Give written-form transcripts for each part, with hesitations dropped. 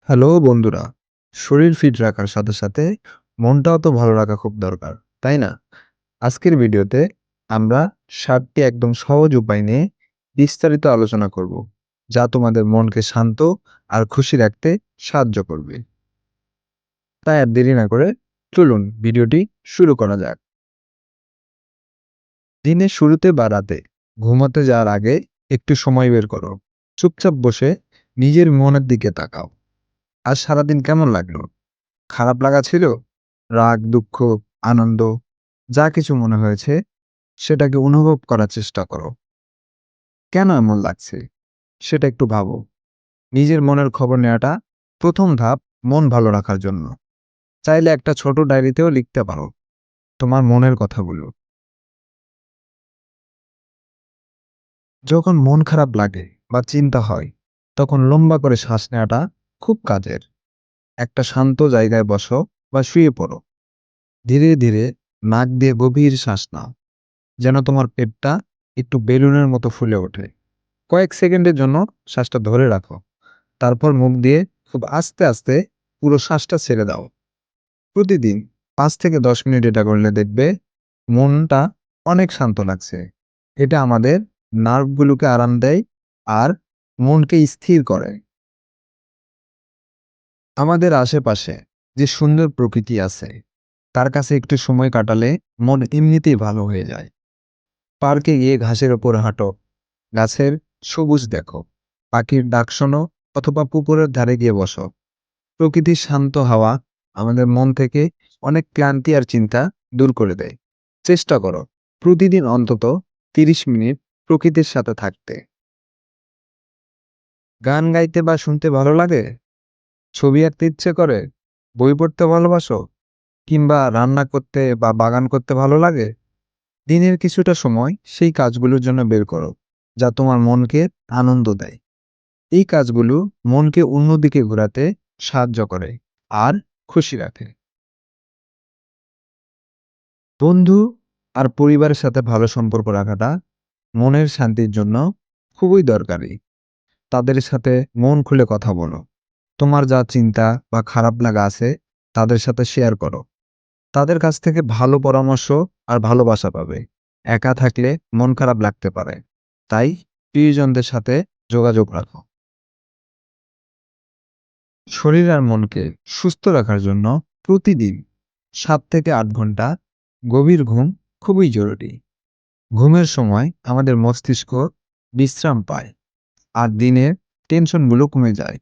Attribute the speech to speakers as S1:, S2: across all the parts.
S1: Hello বন্ধুরা, শরীর fit রাখার সাথে সাথে মনটাও তো ভালো রাখা খুব দরকার, তাই না? আজকের ভিডিওতে আমরা ৭টি একদম সহজ উপায় নিয়ে বিস্তারিত আলোচনা করব, যা তোমাদের মনকে শান্ত আর খুশি রাখতে সাহায্য করবে। তাই আর দেরি না করে চলুন ভিডিওটি শুরু করা যাক। দিনের শুরুতে বা রাতে ঘুমাতে যাওয়ার আগে একটু সময় বের করো। চুপচাপ বসে নিজের মনের দিকে তাকাও। আজ সারাদিন কেমন লাগলো? খারাপ লাগা ছিল? রাগ, দুঃখ, আনন্দ যা কিছু মনে হয়েছে সেটাকে অনুভব করার চেষ্টা করো। কেন এমন লাগছে সেটা একটু ভাবো। নিজের মনের খবর নেওয়াটা প্রথম ধাপ মন ভালো রাখার জন্য। চাইলে একটা ছোট ডায়েরিতেও লিখতে পারো তোমার মনের কথাগুলো। যখন মন খারাপ লাগে বা চিন্তা হয় তখন লম্বা করে শ্বাস নেওয়াটা খুব কাজের। একটা শান্ত জায়গায় বসো বা শুয়ে পড়ো। ধীরে ধীরে নাক দিয়ে গভীর শ্বাস নাও, যেন তোমার পেটটা একটু বেলুনের মতো ফুলে ওঠে। কয়েক সেকেন্ডের জন্য শ্বাসটা ধরে রাখো, তারপর মুখ দিয়ে খুব আস্তে আস্তে পুরো শ্বাসটা ছেড়ে দাও। প্রতিদিন 5 থেকে 10 মিনিট এটা করলে দেখবে মনটা অনেক শান্ত লাগছে। এটা আমাদের নার্ভগুলোকে আরাম দেয় আর মনকে স্থির করে। আমাদের আশেপাশে যে সুন্দর প্রকৃতি আছে তার কাছে একটু সময় কাটালে মন এমনিতেই ভালো হয়ে যায়। পার্কে গিয়ে ঘাসের ওপর হাঁটো, গাছের সবুজ দেখো, পাখির ডাক শোনো অথবা পুকুরের ধারে গিয়ে বসো। প্রকৃতির শান্ত হাওয়া আমাদের মন থেকে অনেক ক্লান্তি আর চিন্তা দূর করে দেয়। চেষ্টা করো প্রতিদিন অন্তত 30 মিনিট প্রকৃতির সাথে থাকতে। গান গাইতে বা শুনতে ভালো লাগে? ছবি আঁকতে ইচ্ছে করে? বই পড়তে ভালোবাসো? কিংবা রান্না করতে বা বাগান করতে ভালো লাগে? দিনের কিছুটা সময় সেই কাজগুলোর জন্য বের করো, যা তোমার মনকে আনন্দ দেয়। এই কাজগুলো মনকে অন্যদিকে ঘোরাতে সাহায্য করে আর খুশি রাখে। বন্ধু আর পরিবারের সাথে ভালো সম্পর্ক রাখাটা মনের শান্তির জন্য খুবই দরকারি। তাদের সাথে মন খুলে কথা বলো। তোমার যা চিন্তা বা খারাপ লাগা আছে তাদের সাথে শেয়ার করো। তাদের কাছ থেকে ভালো পরামর্শ আর ভালোবাসা পাবে। একা থাকলে মন খারাপ লাগতে পারে, তাই প্রিয়জনদের সাথে যোগাযোগ রাখো। শরীর আর মনকে সুস্থ রাখার জন্য প্রতিদিন 7 থেকে 8 ঘন্টা গভীর ঘুম খুবই জরুরি। ঘুমের সময় আমাদের মস্তিষ্ক বিশ্রাম পায় আর দিনের টেনশনগুলো কমে যায়।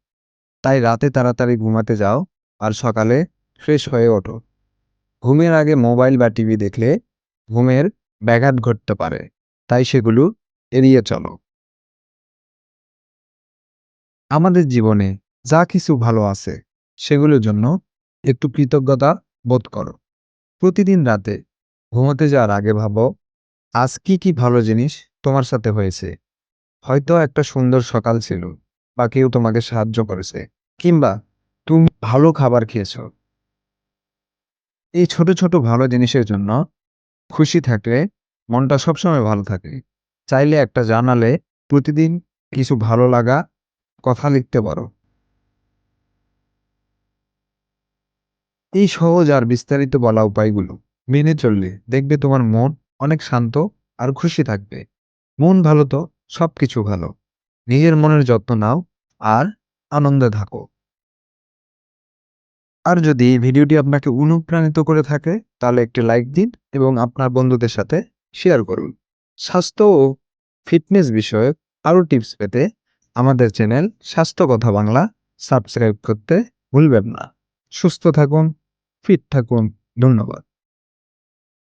S1: তাই রাতে তাড়াতাড়ি ঘুমাতে যাও আর সকালে ফ্রেশ হয়ে ওঠো। ঘুমের আগে মোবাইল বা টিভি দেখলে ঘুমের ব্যাঘাত ঘটতে পারে, তাই সেগুলো এড়িয়ে চলো। আমাদের জীবনে যা কিছু ভালো আছে সেগুলোর জন্য একটু কৃতজ্ঞতা বোধ করো। প্রতিদিন রাতে ঘুমাতে যাওয়ার আগে ভাবো, আজ কি কি ভালো জিনিস তোমার সাথে হয়েছে। হয়তো একটা সুন্দর সকাল ছিল, বা কেউ তোমাকে সাহায্য করেছে, কিংবা তুমি ভালো খাবার খেয়েছো। এই ছোট ছোট ভালো জিনিসের জন্য খুশি থাকলে মনটা সবসময় ভালো থাকে। চাইলে একটা জার্নালে প্রতিদিন কিছু ভালো লাগা কথা লিখতে পারো। এই সহজ আর বিস্তারিত বলা উপায়গুলো মেনে চললে দেখবে তোমার মন অনেক শান্ত আর খুশি থাকবে। মন ভালো তো সবকিছু ভালো। নিজের মনের যত্ন নাও আর আনন্দে থাকো। আর যদি এই ভিডিওটি আপনাকে অনুপ্রাণিত করে থাকে তাহলে একটি লাইক দিন এবং আপনার বন্ধুদের সাথে শেয়ার করুন। স্বাস্থ্য ও ফিটনেস বিষয়ক আরও টিপস পেতে আমাদের চ্যানেল স্বাস্থ্য কথা বাংলা সাবস্ক্রাইব করতে ভুলবেন না। সুস্থ থাকুন, ফিট থাকুন। ধন্যবাদ।